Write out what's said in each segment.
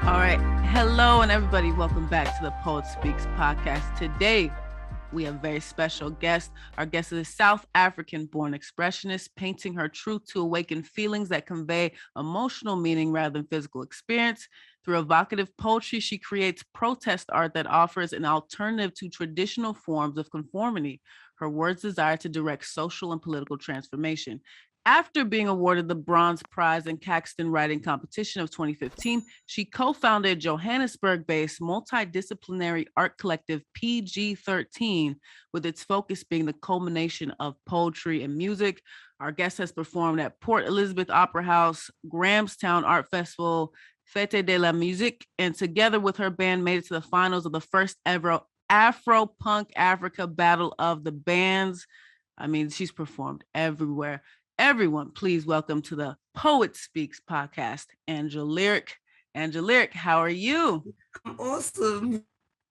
All right. Hello, and everybody. Welcome back to the Poet Speaks podcast. Today, we have a very special guest. Our guest is a South African-born expressionist, painting her truth to awaken feelings that convey emotional meaning rather than physical experience. Through evocative poetry, she creates protest art that offers an alternative to traditional forms of conformity. Her words desire to direct social and political transformation. After being awarded the Bronze Prize in Caxton Writing Competition of 2015, she co-founded Johannesburg-based multidisciplinary art collective PG13, with its focus being the culmination of poetry and music. Our guest has performed at Port Elizabeth Opera House, Grahamstown Art Festival, Fete De La Musique, and together with her band made it to the finals of the first ever Afropunk Africa Battle of the Bands. I mean, she's performed everywhere. Everyone, please welcome to the Poet Speaks podcast, Angelyric. Angelyric, how are you? I'm awesome.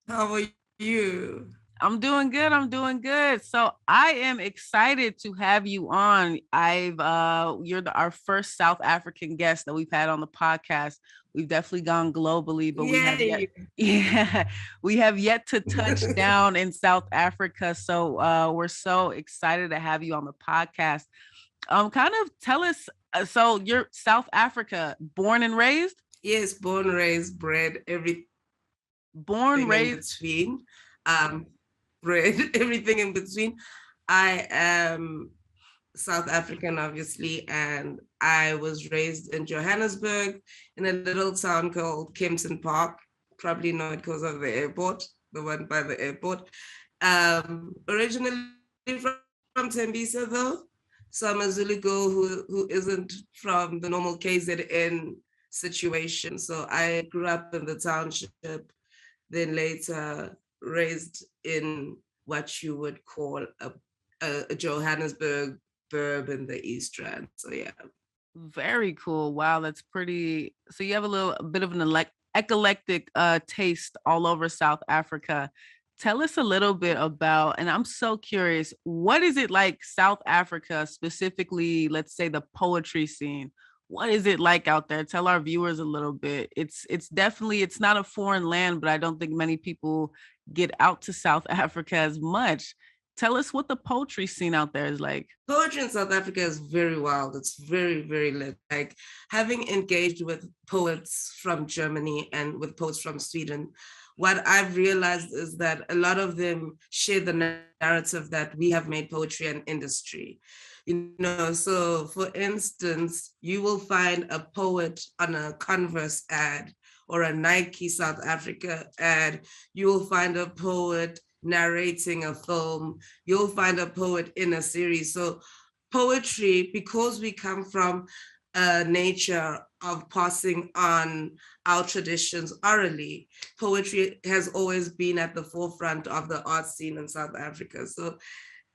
How are you? I'm doing good. I'm doing good. So I am excited to have you on. You're our first South African guest that we've had on the podcast. We've definitely gone globally, but we have yet, yeah, we have yet to touch down in South Africa. So we're so excited to have you on the podcast. Kind of tell us. So you're South Africa, born and raised? Yes, born, raised, bred, everything Born, in raised. between. Bred, everything in between. I am South African, obviously, and I was raised in Johannesburg in a little town called Kempton Park. Probably know it because of the airport, the one by the airport. Originally from Tembisa, though. So I'm a Zulu girl who isn't from the normal KZN situation. So I grew up in the township, then later raised in what you would call a Johannesburg burb in the East Rand. So yeah. Very cool. Wow, that's pretty. So you have a bit of an eclectic taste all over South Africa. Tell us a little bit about, and I'm so curious, what is it like South Africa, specifically, let's say the poetry scene? What is it like out there? Tell our viewers a little bit. It's definitely, it's not a foreign land, but I don't think many people get out to South Africa as much. Tell us what the poetry scene out there is like. Poetry in South Africa is very wild. It's very, very lit. Like having engaged with poets from Germany and with poets from Sweden, what I've realized is that a lot of them share the narrative that we have made poetry an industry. You know, so for instance, you will find a poet on a Converse ad or a Nike South Africa ad. You will find a poet narrating a film. You'll find a poet in a series. So poetry, because we come from a nature of passing on our traditions orally, poetry has always been at the forefront of the art scene in South Africa. So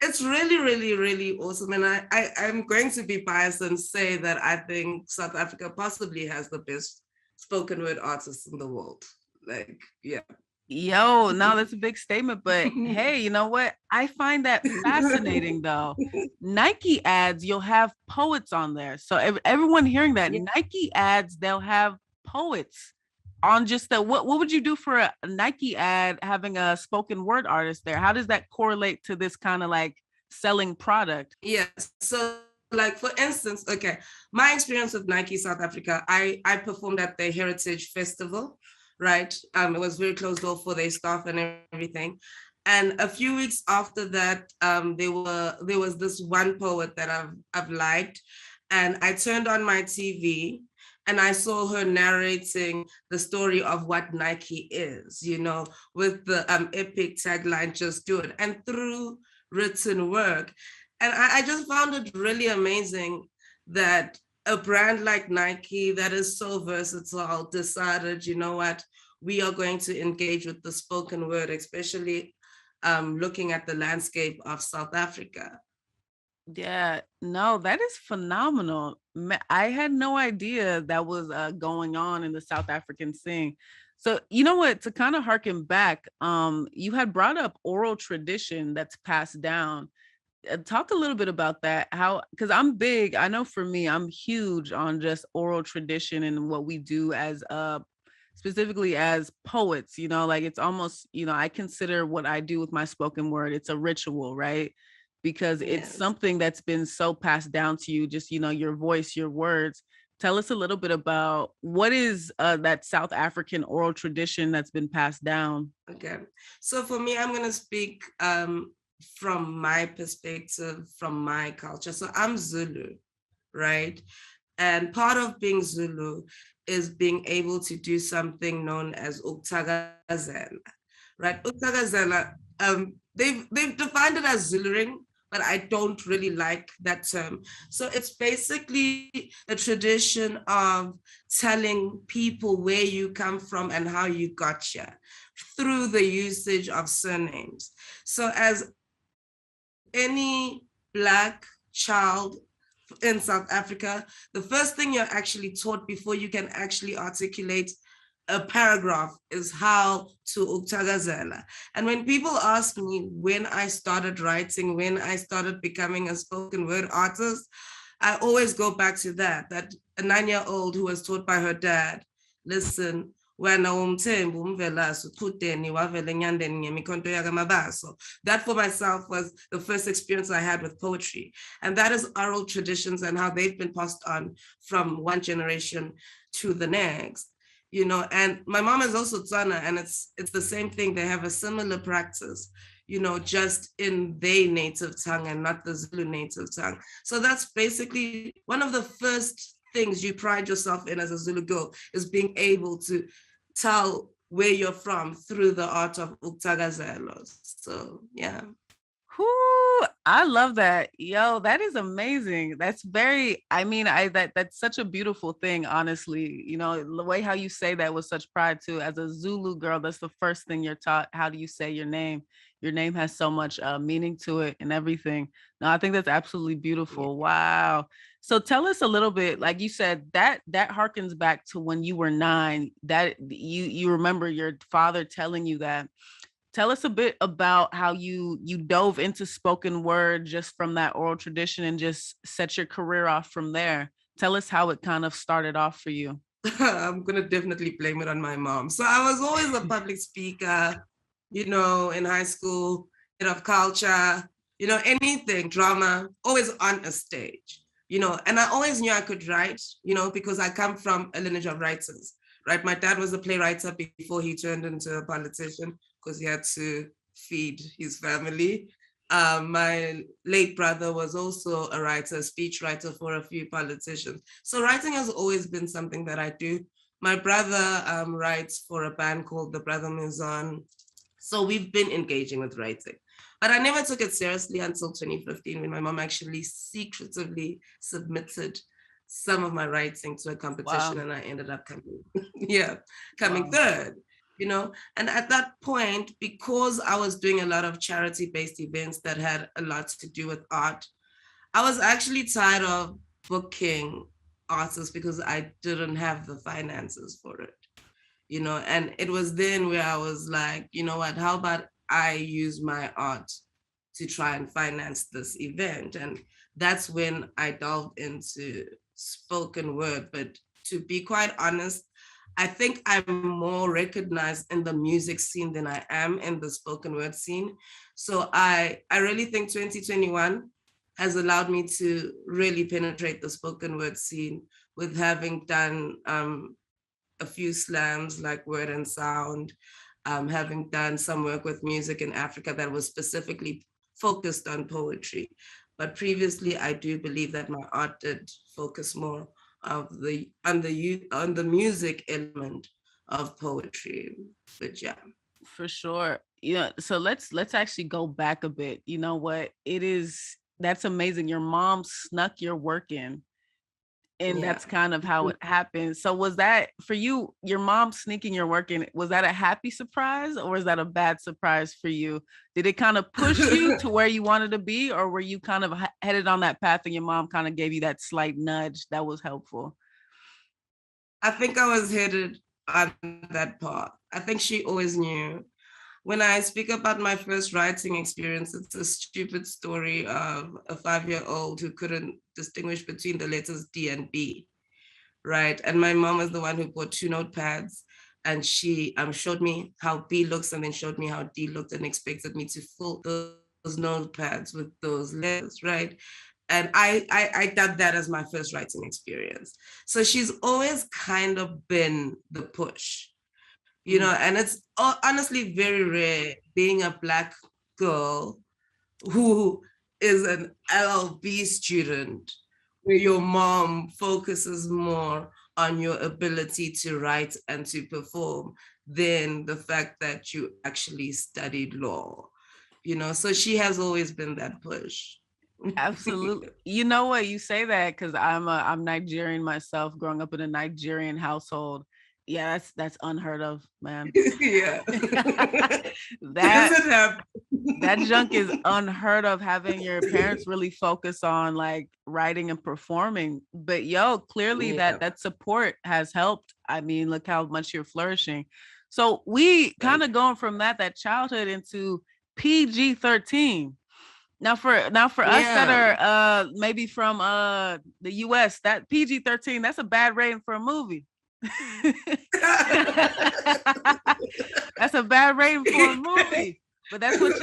it's really, really, really awesome. And I'm going to be biased and say that I think South Africa possibly has the best spoken word artists in the world. Like, yeah. Yo, no, that's a big statement, but hey, you know what? I find that fascinating though. Nike ads, you'll have poets on there. So everyone hearing that, Yeah. Nike ads, they'll have poets on just the what would you do for a Nike ad having a spoken word artist there? How does that correlate to this kind of like selling product? Yes. So like for instance, okay, my experience with Nike South Africa, I performed at the Heritage Festival, right? It was very closed door for their staff and everything. And a few weeks after that, there was this one poet that I've liked, and I turned on my TV and I saw her narrating the story of what Nike is, you know, with the epic tagline, "Just do it," and through written work. And I just found it really amazing that a brand like Nike that is so versatile decided, you know what, we are going to engage with the spoken word, especially looking at the landscape of South Africa. Yeah, no, that is phenomenal. I had no idea that was going on in the South African scene. So, you know what, to kind of harken back, you had brought up oral tradition that's passed down. Talk a little bit about that. How, because I'm big, I know for me, I'm huge on just oral tradition and what we do as specifically as poets, you know, like it's almost, you know, I consider what I do with my spoken word, it's a ritual, right? Because it's Yes. something that's been so passed down to you, just, you know, your voice, your words. Tell us a little bit about what is that South African oral tradition that's been passed down. Okay. So for me, I'm going to speak from my perspective, from my culture. So I'm Zulu, right? And part of being Zulu is being able to do something known as uktagazela, right? Uktagazela, they've defined it as Zuluing, but I don't really like that term. So it's basically a tradition of telling people where you come from and how you got here through the usage of surnames. So as any Black child in South Africa, the first thing you're actually taught before you can actually articulate a paragraph is how to uktagazela. And when people ask me when I started writing, when I started becoming a spoken word artist, I always go back to that a 9-year-old who was taught by her dad, listen, that for myself was the first experience I had with poetry. And that is oral traditions and how they've been passed on from one generation to the next. You know, and my mom is also Tswana, and it's the same thing. They have a similar practice, you know, just in their native tongue and not the Zulu native tongue. So that's basically one of the first things you pride yourself in as a Zulu girl, is being able to tell where you're from through the art of uktagazelo. So yeah. Whoo, I love that. Yo, that is amazing. That's very, I mean, that's such a beautiful thing, honestly. You know, the way how you say that with such pride too. As a Zulu girl, that's the first thing you're taught. How do you say your name? Your name has so much meaning to it and everything. No, I think that's absolutely beautiful. Wow. So tell us a little bit, like you said, that harkens back to when you were 9, that you remember your father telling you that. Tell us a bit about how you dove into spoken word just from that oral tradition and just set your career off from there. Tell us how it kind of started off for you. I'm going to definitely blame it on my mom. So I was always a public speaker, you know, in high school, bit of culture, you know, anything, drama, always on a stage, you know, and I always knew I could write, you know, because I come from a lineage of writers, right? My dad was a playwright before he turned into a politician, because he had to feed his family. My late brother was also a writer, speech writer for a few politicians. So writing has always been something that I do. My brother writes for a band called the Brother Museum. So we've been engaging with writing. But I never took it seriously until 2015, when my mom actually secretively submitted some of my writing to a competition. Wow. And I ended up coming third. You know, and at that point, because I was doing a lot of charity-based events that had a lot to do with art, I was actually tired of booking artists because I didn't have the finances for it, you know. And it was then where I was like, you know what, how about I use my art to try and finance this event? And that's when I delved into spoken word. But to be quite honest, I think I'm more recognized in the music scene than I am in the spoken word scene. So I really think 2021 has allowed me to really penetrate the spoken word scene, with having done a few slams like Word and Sound, having done some work with Music in Africa that was specifically focused on poetry. But previously, I do believe that my art did focus more on the music element of poetry. But yeah, for sure. Yeah, so let's actually go back a bit. You know what, that's amazing. Your mom snuck your work in, and that's kind of how it happened. So was that for you, your mom sneaking your work in, was that a happy surprise or was that a bad surprise for you? Did it kind of push you to where you wanted to be, or were you kind of headed on that path and your mom kind of gave you that slight nudge that was helpful? I think I was headed on that path. I think she always knew. When I speak about my first writing experience, it's a stupid story of a 5-year-old who couldn't distinguish between the letters D and B, right? And my mom was the one who bought 2 notepads and she showed me how B looks and then showed me how D looked and expected me to fill those notepads with those letters, right? And I dubbed that as my first writing experience. So she's always kind of been the push, you know, and it's honestly very rare being a Black girl who is an LLB student, where your mom focuses more on your ability to write and to perform than the fact that you actually studied law, you know. So she has always been that push. Absolutely. You know what? You say that because I'm Nigerian myself, growing up in a Nigerian household. Yeah, that's unheard of, man. Yeah. That junk is unheard of, having your parents really focus on like writing and performing. But yo, clearly that support has helped. I mean, look how much you're flourishing. So we kind of going from that childhood into PG-13. Now for us that are maybe from the US, that PG-13, that's a bad rating for a movie. That's a bad rating for a movie. But that's what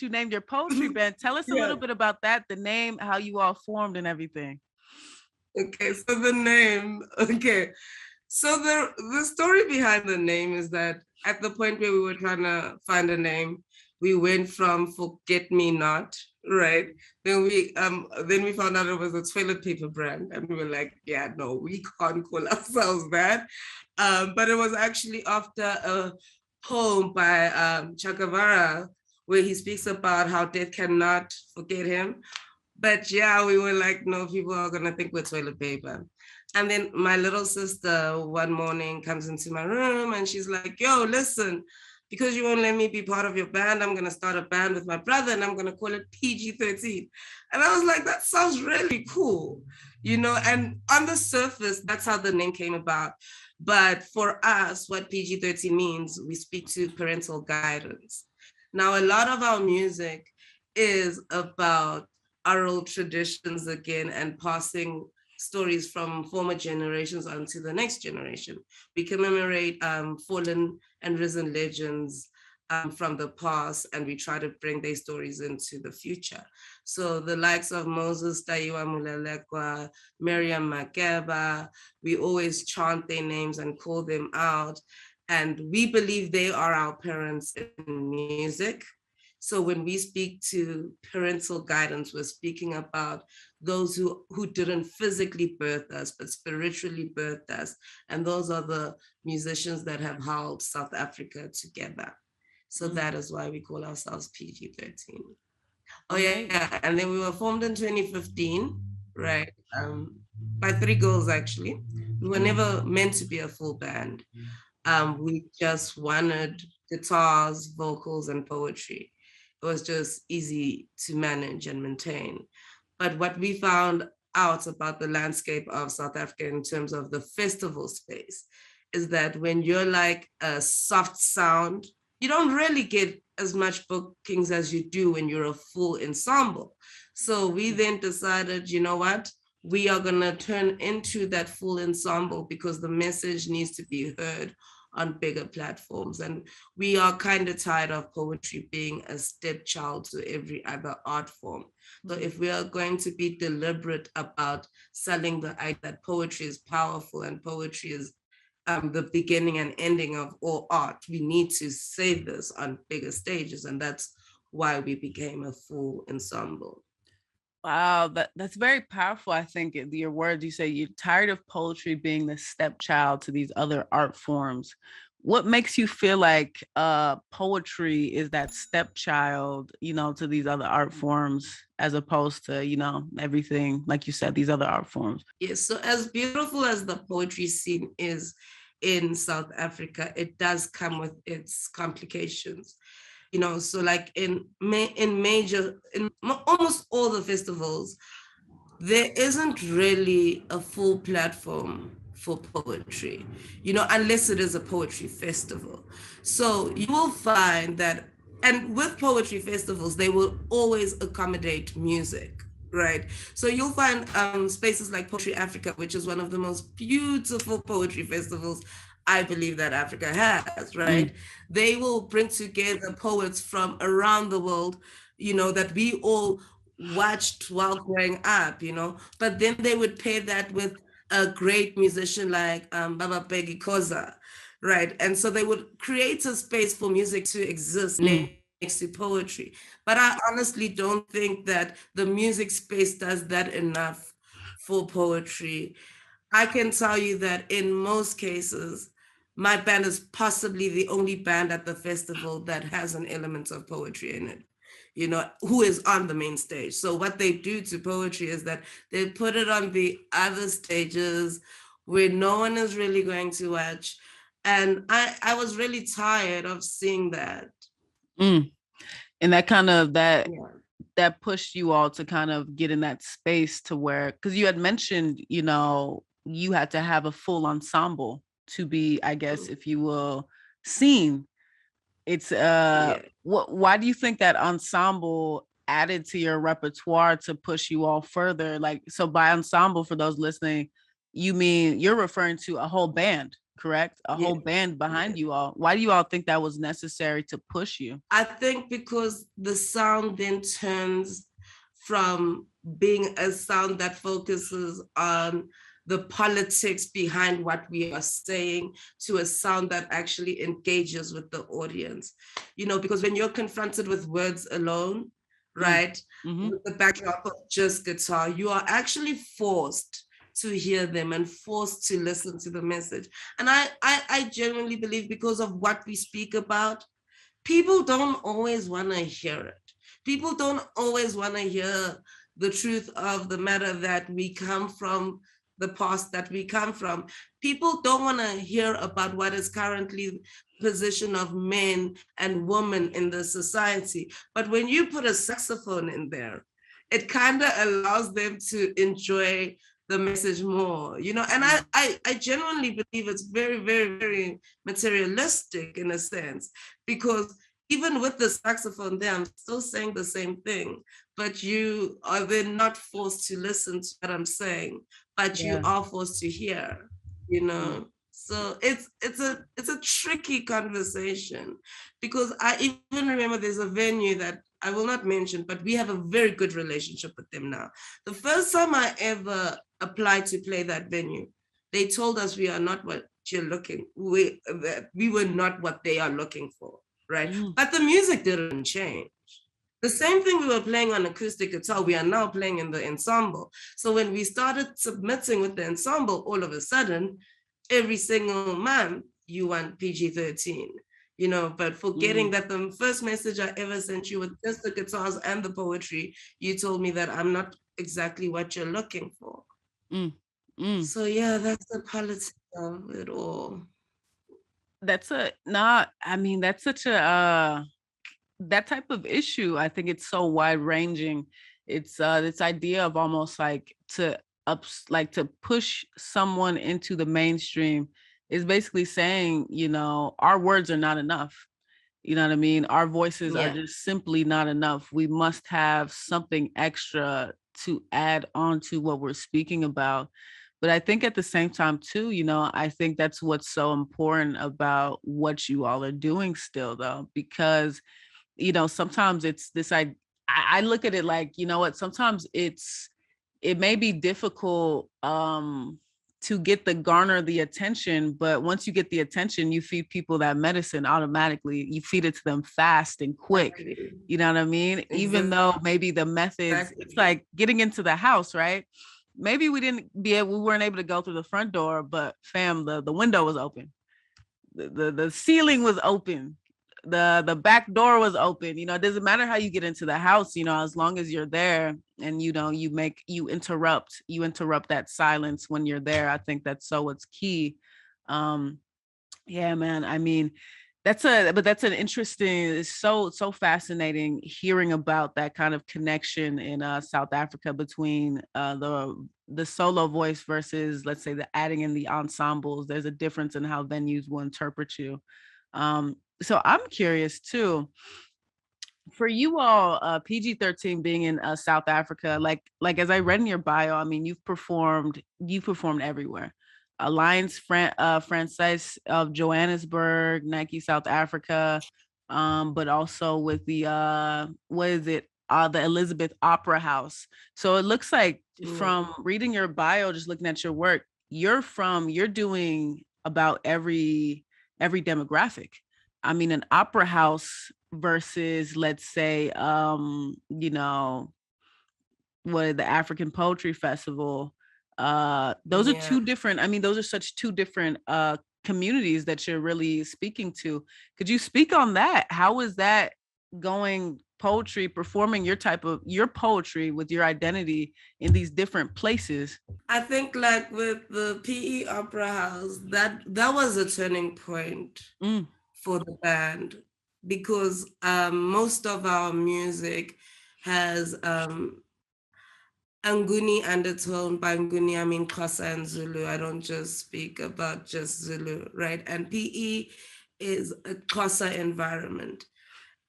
you named your poetry band. Tell us a little bit about that, the name, how you all formed and everything. Okay, so the name, So the story behind the name is that at the point where we were trying to find a name, we went from Forget Me Not, right? Then we found out it was a toilet paper brand, and we were like, yeah, no, we can't call ourselves that. But it was actually after a poem by Che Guevara, where he speaks about how death cannot forget him. But yeah, we were like, no, people are gonna think we're toilet paper. And then my little sister one morning comes into my room and she's like, yo, listen, because you won't let me be part of your band, I'm going to start a band with my brother and I'm going to call it PG-13. And I was like, that sounds really cool, you know? And on the surface, that's how the name came about. But for us, what PG-13 means, we speak to parental guidance. Now, a lot of our music is about oral traditions again and passing stories from former generations onto the next generation. We commemorate fallen and risen legends from the past, and we try to bring their stories into the future. So the likes of Moses Taiwa Mulelekwa, Miriam Makeba, we always chant their names and call them out. And we believe they are our parents in music. So when we speak to parental guidance, we're speaking about those who didn't physically birth us, but spiritually birthed us. And those are the musicians that have held South Africa together. So that is why we call ourselves PG-13. Oh yeah, and then we were formed in 2015, right? By 3 girls, actually. We were never meant to be a full band. We just wanted guitars, vocals, and poetry. It was just easy to manage and maintain. But what we found out about the landscape of South Africa in terms of the festival space is that when you're like a soft sound, you don't really get as much bookings as you do when you're a full ensemble. So we then decided, you know what? We are going to turn into that full ensemble because the message needs to be heard on bigger platforms. And we are kind of tired of poetry being a stepchild to every other art form. So if we are going to be deliberate about selling the idea that poetry is powerful and poetry is the beginning and ending of all art, we need to say this on bigger stages. And that's why we became a full ensemble. Wow, that's very powerful. I think your words, you say you're tired of poetry being the stepchild to these other art forms. What makes you feel like poetry is that stepchild, you know, to these other art forms, as opposed to, you know, everything, like you said, these other art forms? Yes, so as beautiful as the poetry scene is in South Africa, it does come with its complications. You know, so like in almost all the festivals, there isn't really a full platform for poetry, you know, unless it is a poetry festival. So you will find that, and with poetry festivals, they will always accommodate music, right? So you'll find spaces like Poetry Africa, which is one of the most beautiful poetry festivals I believe that Africa has, right? They will bring together poets from around the world, that we all watched while growing up, but then they would pair that with a great musician like Baba Begi Koza, right? And so they would create a space for music to exist next to poetry. But I honestly don't think that the music space does that enough for poetry. I can tell you that in most cases, my band is possibly the only band at the festival that has an element of poetry in it, who is on the main stage. So what they do to poetry is that they put it on the other stages where no one is really going to watch. And I was really tired of seeing that. And that kind of that pushed you all to kind of get in that space to where, because you had mentioned, you had to have a full ensemble to be, I guess, if you will, seen. It's why do you think that ensemble added to your repertoire to push you all further? Like, so by ensemble, for those listening, you mean you're referring to a whole band, correct? A whole band behind you all. Why do you all think that was necessary to push you? I think because the sound then turns from being a sound that focuses on the politics behind what we are saying to a sound that actually engages with the audience. Because when you're confronted with words alone, right, with the backdrop of just guitar, you are actually forced to hear them and forced to listen to the message. And I genuinely believe, because of what we speak about, people don't always want to hear it. People don't always want to hear the truth of the matter, that we come from the past that we come from. People don't want to hear about what is currently the position of men and women in the society. But when you put a saxophone in there, it kind of allows them to enjoy the message more, and I genuinely believe it's very, very, very materialistic in a sense, because even with the saxophone there, I'm still saying the same thing, but you are then not forced to listen to what I'm saying, but you are forced to hear, So it's a tricky conversation, because I even remember there's a venue that I will not mention, but we have a very good relationship with them now. The first time I ever applied to play that venue, they told us we are not what you're looking, we were not what they are looking for, right? But the music didn't change. The same thing we were playing on acoustic guitar, we are now playing in the ensemble. So when we started submitting with the ensemble, all of a sudden, every single month, you want PG-13, but forgetting that the first message I ever sent you with just the guitars and the poetry, you told me that I'm not exactly what you're looking for. So yeah, that's the politics of it all. That's such a that type of issue. I think it's so wide ranging. It's this idea of almost like to push someone into the mainstream is basically saying, our words are not enough. You know what I mean? Our voices are just simply not enough. We must have something extra to add on to what we're speaking about. But I think at the same time too, I think that's what's so important about what you all are doing still, though, because, sometimes it's this, I look at it like, sometimes it may be difficult to garner the attention, but once you get the attention, you feed people that medicine automatically. You feed it to them fast and quick. Exactly. You know what I mean? Exactly. Even though maybe the methods, it's like getting into the house, right? Maybe we weren't able to go through the front door, but fam, the window was open. The ceiling was open. The back door was open. It doesn't matter how you get into the house, as long as you're there and you interrupt that silence when you're there. I think that's what's key. Yeah, man. I mean, that's an interesting, it's so fascinating hearing about that kind of connection in South Africa between the solo voice versus, let's say, the adding in the ensembles. There's a difference in how venues will interpret you. So I'm curious too, For you all, PG-13 being in South Africa, like as I read in your bio, I mean, you've performed everywhere. Francaise of Johannesburg, Nike South Africa, but also with the what is it? The Elizabeth Opera House. So it looks like Yeah. from reading your bio, just looking at your work, you're doing about every demographic. I mean, an opera house versus, let's say, what the African Poetry Festival. Those are Yeah. two different, I mean, those are such two different communities that you're really speaking to. Could you speak on that? How is that going, poetry, performing your poetry with your identity in these different places? I think like with the PE Opera House, that was a turning point Mm, for the band because most of our music has Anguni undertone. By Anguni, I mean Xhosa and Zulu. I don't just speak about just Zulu, right? And PE is a Xhosa environment.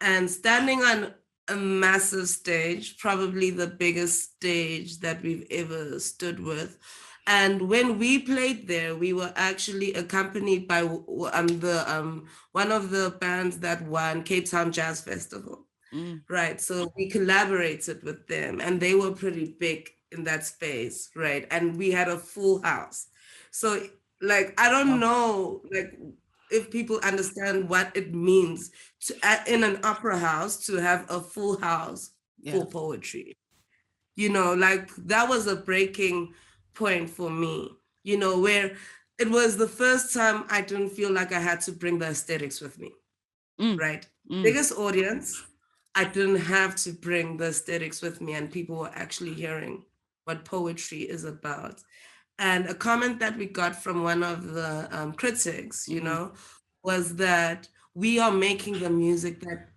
And standing on a massive stage, probably the biggest stage that we've ever stood with. And when we played there, we were actually accompanied by one of the bands that won Cape Town Jazz Festival. mm, Right. So we collaborated with them and they were pretty big in that space. Right. And we had a full house. So, like, I don't wow. know, like, if people understand what it means to, in an opera house, to have a full house Yeah. for poetry. Like, that was a breaking point for me, where it was the first time I didn't feel like I had to bring the aesthetics with me. Mm, Right. mm, Biggest audience. I didn't have to bring the aesthetics with me, and people were actually hearing what poetry is about. And a comment that we got from one of the critics, mm, was that we are making the music that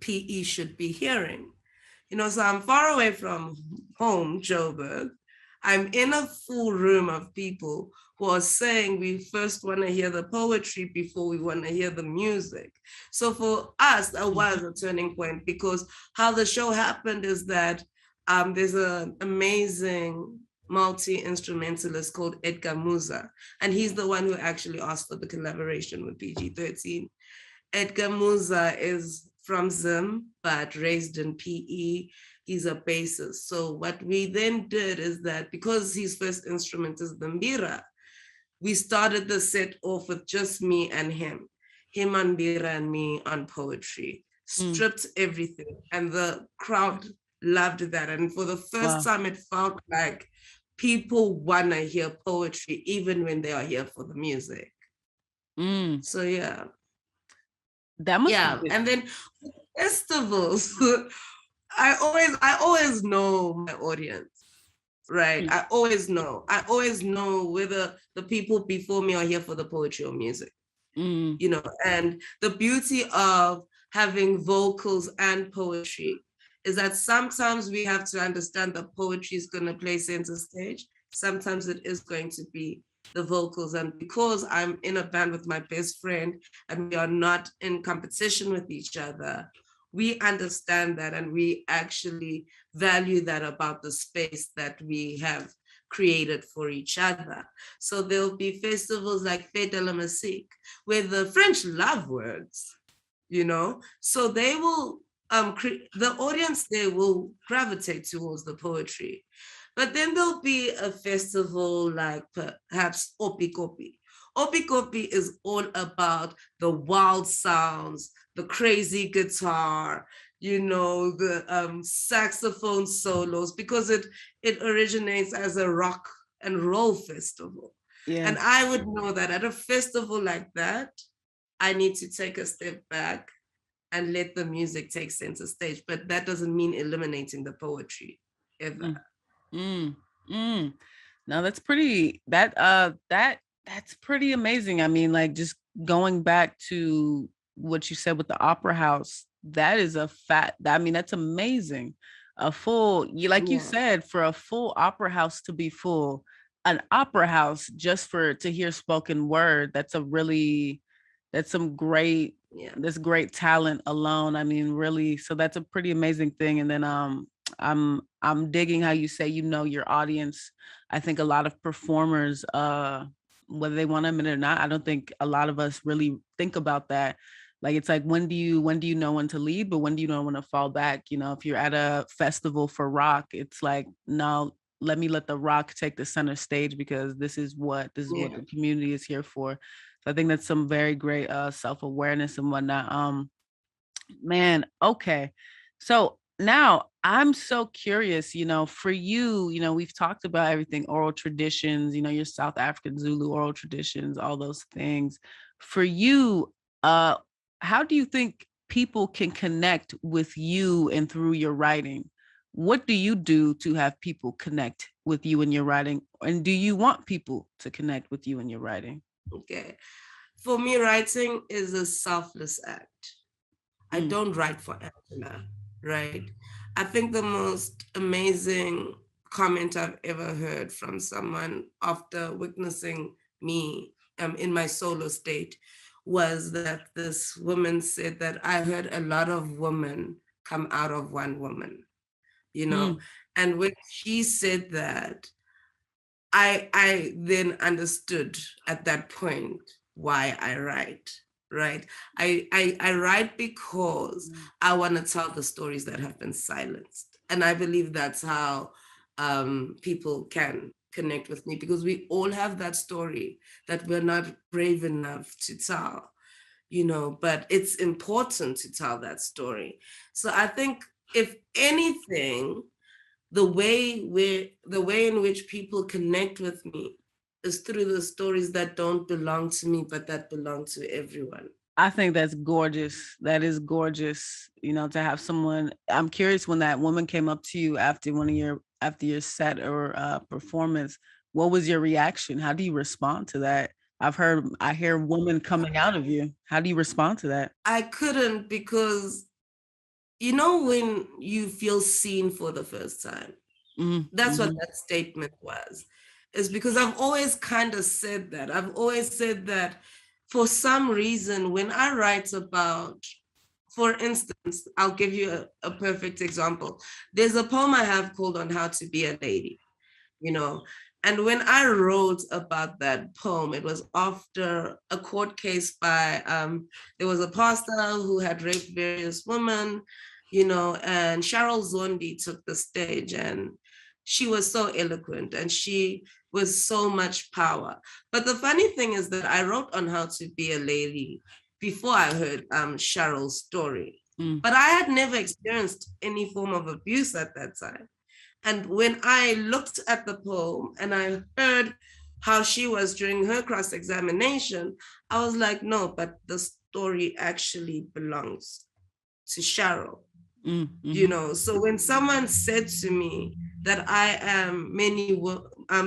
PE should be hearing. So I'm far away from home, Joburg. I'm in a full room of people who are saying we first want to hear the poetry before we want to hear the music. So for us, that was a turning point because how the show happened is that there's an amazing multi-instrumentalist called Edgar Musa, and he's the one who actually asked for the collaboration with PG-13. Edgar Musa is from Zim, but raised in PE. He's a bassist. So what we then did is that because his first instrument is the mbira, we started the set off with just me and him on mbira and me on poetry, mm. stripped everything. And the crowd loved that. And for the first Wow. time, it felt like people want to hear poetry, even when they are here for the music. Mm. So yeah. That must have Yeah. been. And then festivals. I always know my audience, right? Mm, I always know whether the people before me are here for the poetry or music, mm, and the beauty of having vocals and poetry is that sometimes we have to understand that poetry is going to play center stage. Sometimes it is going to be the vocals. And because I'm in a band with my best friend and we are not in competition with each other, we understand that and we actually value that about the space that we have created for each other. So there'll be festivals like Fete De La Musique, where the French love words, so they will, the audience there will gravitate towards the poetry. But then there'll be a festival like perhaps Opikopi. Opikopi is all about the wild sounds, the crazy guitar, the saxophone solos, because it originates as a rock and roll festival. yeah. And I would know that at a festival like that, I need to take a step back and let the music take center stage. But that doesn't mean eliminating the poetry ever. Mm, mm, mm. No, that's pretty amazing. I mean, like, just going back to what you said with the opera house, that is I mean, that's amazing. Like you Yeah. said, for a full opera house to be full, an opera house just to hear spoken word, That's some great, this great talent alone. I mean, really. So that's a pretty amazing thing. And then I'm digging how you say, you know, your audience. I think a lot of performers, whether they want to admit it or not, I don't think a lot of us really think about that. Like, it's like, when do you know when to lead, but when do you know when to fall back? You know, if you're at a festival for rock, it's like, no, let the rock take the center stage, because this is what the community is here for. So I think that's some very great self-awareness and whatnot. Man, okay. So now I'm so curious, you know, for you, you know, we've talked about everything, oral traditions, you know, your South African Zulu oral traditions, all those things. For you, how do you think people can connect with you and through your writing? What do you do to have people connect with you in your writing? And do you want people to connect with you in your writing? Okay. For me, writing is a selfless act. I don't write for Angela, right? I think the most amazing comment I've ever heard from someone after witnessing me in my solo state was that this woman said that I heard a lot of women come out of one woman, you know? And when she said that, I then understood at that point why I write, right? I write because I want to tell the stories that have been silenced. And I believe that's how people can connect with me, because we all have that story that we're not brave enough to tell, you know, but it's important to tell that story. So I think, if anything, the way in which people connect with me is through the stories that don't belong to me, but that belong to everyone. I think that's gorgeous. That is gorgeous, you know, to have someone. I'm curious, when that woman came up to you after your set or performance, what was your reaction? How do you respond to that? I hear woman coming out of you. How do you respond to that? I couldn't, because, you know, when you feel seen for the first time, that's what that statement was. Is because I've always kind of said that. I've always said that, for some reason, when I write about, for instance, I'll give you a perfect example. There's a poem I have called On How to Be a Lady, you know. And when I wrote about that poem, it was after a court case by, there was a pastor who had raped various women, you know, and Cheryl Zondi took the stage, and she was so eloquent, and she was so much power. But the funny thing is that I wrote On How to Be a Lady before I heard Cheryl's story. But I had never experienced any form of abuse at that time. And when I looked at the poem and I heard how she was during her cross-examination, I was like, no, but the story actually belongs to Cheryl. You know, so when someone said to me that I am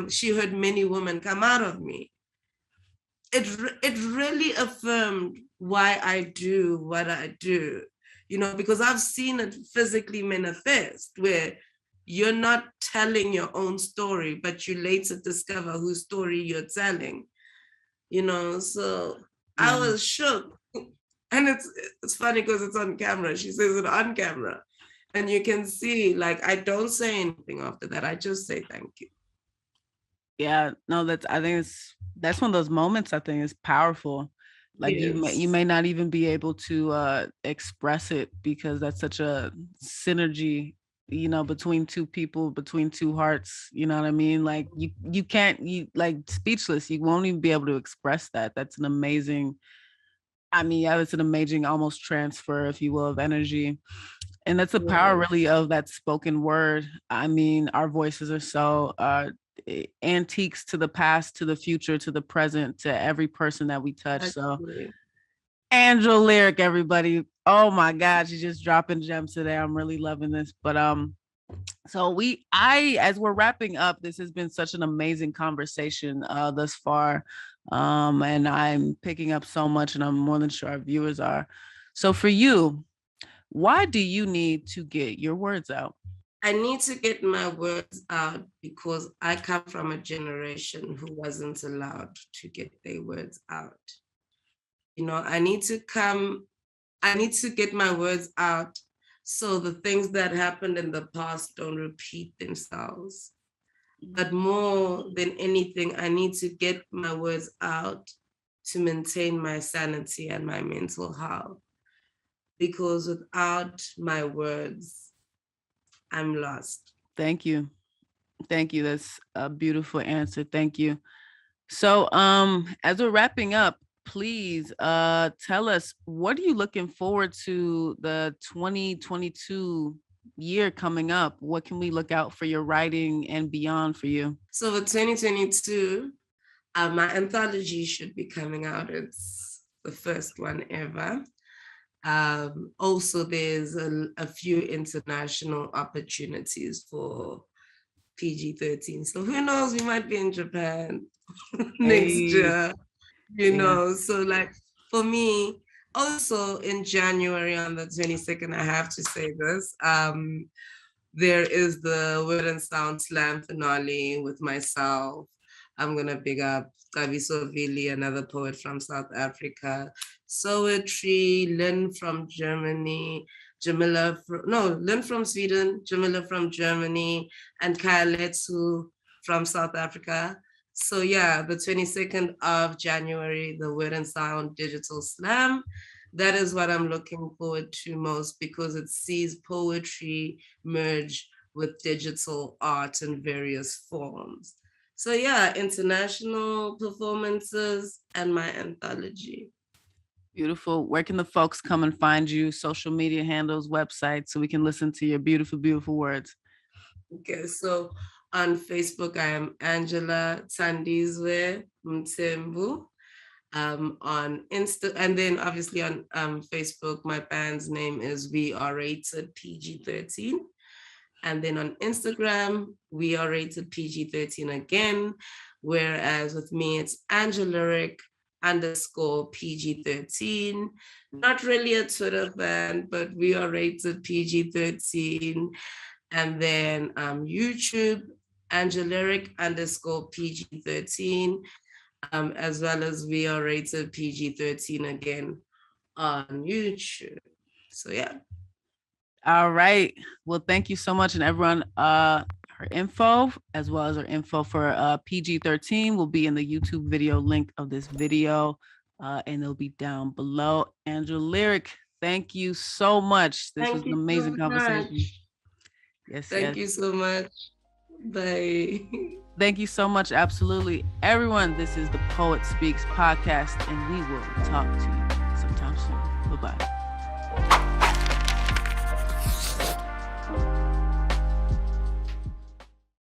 she heard many women come out of me, it really affirmed why I do what I do, you know, because I've seen it physically manifest, where you're not telling your own story, but you later discover whose story you're telling, you know. So I was shook. And it's funny because it's on camera. She says it on camera. And you can see, like, I don't say anything after that. I just say thank you. Yeah, no, I think that's one of those moments I think is powerful. Like, you may not even be able to express it, because that's such a synergy, you know, between two people, between two hearts, you know what I mean? Like, you can't, like, speechless, you won't even be able to express that. That's an amazing, I mean, yeah, it's an amazing almost transfer, if you will, of energy. And that's the power really of that spoken word. I mean, our voices are so antiques to the past, to the future, to the present, to every person that we touch. So Angelyric, everybody. Oh my God, she's just dropping gems today. I'm really loving this. But so as we're wrapping up, this has been such an amazing conversation thus far. And I'm picking up so much, and I'm more than sure our viewers are. So for you, why do you need to get your words out? I need to get my words out because I come from a generation who wasn't allowed to get their words out. I need to get my words out so the things that happened in the past don't repeat themselves. But more than anything, I need to get my words out to maintain my sanity and my mental health. Because without my words, I'm lost. Thank you. Thank you. That's a beautiful answer. Thank you. So as we're wrapping up, please tell us, what are you looking forward to the 2022 year coming up? What can we look out for your writing and beyond for you? So for 2022, my anthology should be coming out. It's the first one ever. Also, there's a few international opportunities for PG-13. So who knows, we might be in Japan next year, So like for me, also in January on the 22nd, I have to say this, there is the WORDNSOUND Slam finale with myself. I'm going to big up Kaviso Vili, another poet from South Africa, Poetry, Lynn from Germany, Lynn from Sweden, Jamila from Germany, and Kaletsu from South Africa. So yeah, the 22nd of January, the WORDNSOUND Digital Slam. That is what I'm looking forward to most, because it sees poetry merge with digital art in various forms. So yeah, international performances and my anthology. Beautiful. Where can the folks come and find you? Social media handles, websites, so we can listen to your beautiful, beautiful words. Okay, so on Facebook, I am Angela Tandizwe Mtembu. On Insta, and then obviously on Facebook, my band's name is We Are Rated PG-13. And then on Instagram, We Are Rated PG-13 again. Whereas with me, it's Angelyric _ PG-13. Not really a Twitter fan, but We Are Rated PG-13. And then YouTube, Angelyric _ PG-13. As well as We Are Rated PG-13 again on YouTube. So yeah. All right. Well, thank you so much. And everyone, her info, as well as her info for PG-13 will be in the YouTube video link of this video. And it'll be down below. Angelyric, thank you so much. This was an amazing conversation. Yes. Thank you so much. Bye. Thank you so much. Absolutely. Everyone, this is the Poet Speaks podcast, and we will talk to you sometime soon. Bye-bye.